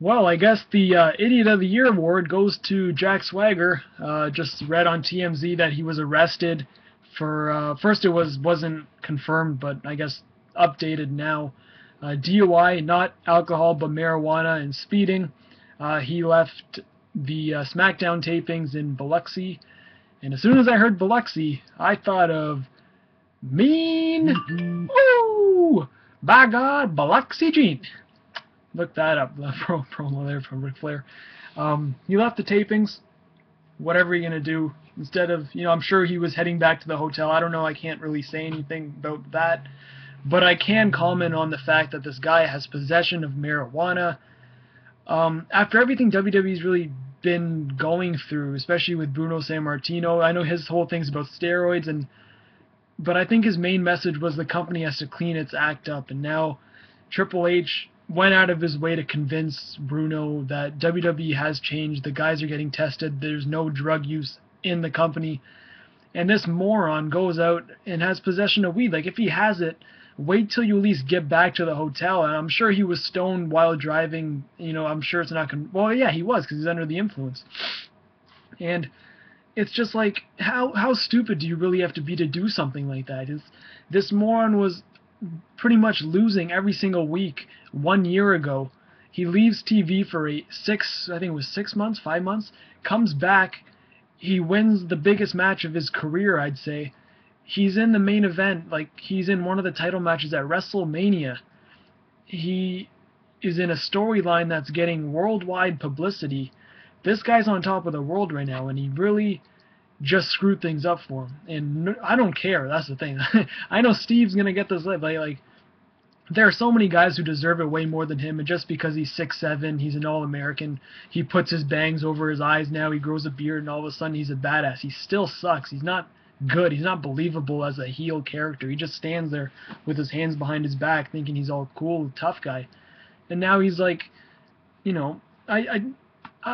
Well, I guess the Idiot of the Year award goes to Jack Swagger. Just read on TMZ that he was arrested for first it wasn't confirmed, but I guess updated now. DUI, not alcohol but marijuana and speeding. He left the SmackDown tapings in Biloxi, and as soon as I heard Biloxi, I thought of Mean. Ooh, by God, Biloxi Gene. Look that up, the promo there from Ric Flair. He left the tapings. Whatever you're going to do, instead of, I'm sure he was heading back to the hotel. I don't know, I can't really say anything about that. But I can comment on the fact that this guy has possession of marijuana. After everything WWE's really been going through, especially with Bruno Sammartino, I know his whole thing's about steroids, but I think his main message was the company has to clean its act up, and now Triple H went out of his way to convince Bruno that WWE has changed. The guys are getting tested. There's no drug use in the company. And this moron goes out and has possession of weed. Like, if he has it, wait till you at least get back to the hotel. And I'm sure he was stoned while driving. I'm sure it's not going to... Well, yeah, he was, because he's under the influence. And it's just like, how stupid do you really have to be to do something like that? This moron was pretty much losing every single week 1 year ago. He leaves TV for I think it was 6 months, 5 months, comes back, he wins the biggest match of his career, I'd say. He's in the main event, like he's in one of the title matches at WrestleMania. He is in a storyline that's getting worldwide publicity. This guy's on top of the world right now, and he really just screwed things up for him. And I don't care, that's the thing. I know Steve's going to get this live. Like, there are so many guys who deserve it way more than him, and just because he's 6'7", he's an All-American, he puts his bangs over his eyes now, he grows a beard, and all of a sudden he's a badass. He still sucks. He's not good. He's not believable as a heel character. He just stands there with his hands behind his back thinking he's all cool, tough guy. And now he's like, I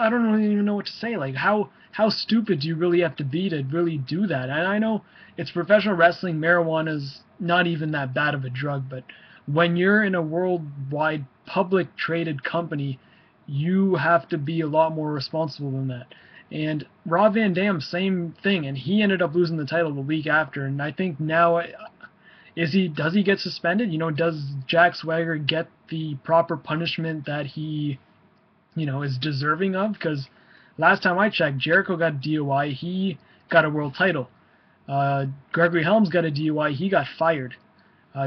don't even know what to say. Like, how stupid do you really have to be to really do that? And I know it's professional wrestling. Marijuana's not even that bad of a drug, but when you're in a worldwide public traded company, you have to be a lot more responsible than that. And Rob Van Dam, same thing, and he ended up losing the title the week after. And I think now, does he get suspended? Does Jack Swagger get the proper punishment that he, is deserving of? Because last time I checked, Jericho got a DUI, he got a world title. Gregory Helms got a DUI, he got fired.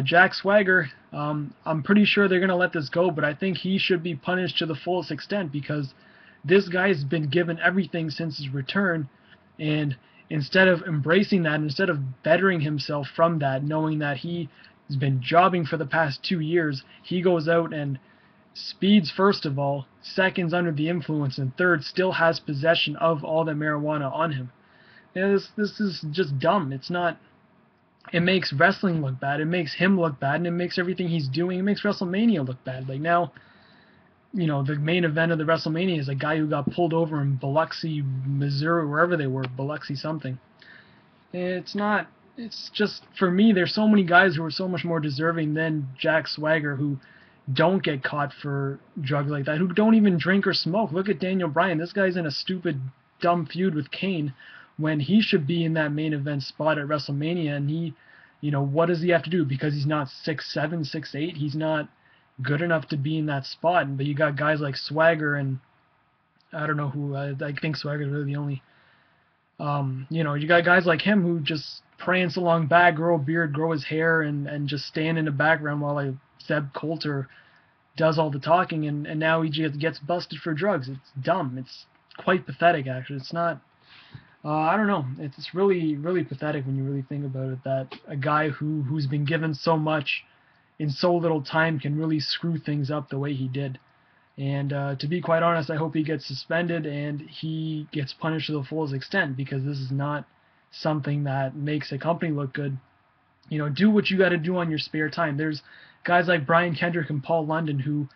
Jack Swagger, I'm pretty sure they're going to let this go, but I think he should be punished to the fullest extent, because this guy's been given everything since his return, and instead of embracing that, instead of bettering himself from that, knowing that he has been jobbing for the past 2 years, he goes out and speeds first of all, seconds under the influence, and third still has possession of all the marijuana on him. This is just dumb. It's not... It makes wrestling look bad, it makes him look bad, and it makes everything he's doing, it makes WrestleMania look bad. Like, now, the main event of the WrestleMania is a guy who got pulled over in Biloxi, Missouri, wherever they were, Biloxi something. It's just, for me, there's so many guys who are so much more deserving than Jack Swagger who don't get caught for drugs like that, who don't even drink or smoke. Look at Daniel Bryan. This guy's in a stupid, dumb feud with Kane when he should be in that main event spot at WrestleMania, and he, what does he have to do? Because he's not 6'7", 6'8", he's not good enough to be in that spot. But you got guys like Swagger, and I don't know who, I think Swagger's really the only, you got guys like him who just prance along back, grow a beard, grow his hair, and just stand in the background while Zeb Coulter does all the talking, and now he just gets busted for drugs. It's dumb. It's quite pathetic, actually. It's not... I don't know. It's really, really pathetic when you really think about it, that a guy who's been given so much in so little time can really screw things up the way he did. And to be quite honest, I hope he gets suspended and he gets punished to the fullest extent, because this is not something that makes a company look good. Do what you got to do on your spare time. There's guys like Brian Kendrick and Paul London who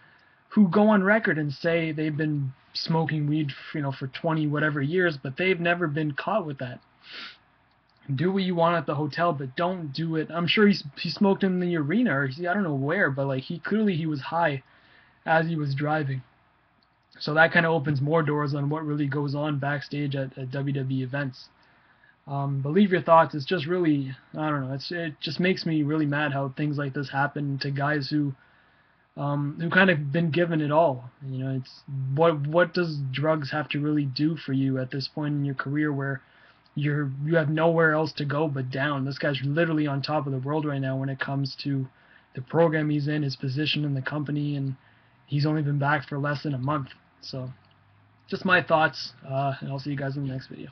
go on record and say they've been smoking weed, for 20 whatever years, but they've never been caught with that. Do what you want at the hotel, but don't do it. I'm sure he smoked in the arena, or I don't know where, but like he was high as he was driving. So that kind of opens more doors on what really goes on backstage at WWE events. But leave your thoughts. It's just really, I don't know. It just makes me really mad how things like this happen to guys who kind of been given it all. You know, it's what does drugs have to really do for you at this point in your career where you have nowhere else to go but down. This guy's literally on top of the world right now when it comes to the program he's in, his position in the company, and he's only been back for less than a month. So, just my thoughts, and I'll see you guys in the next video.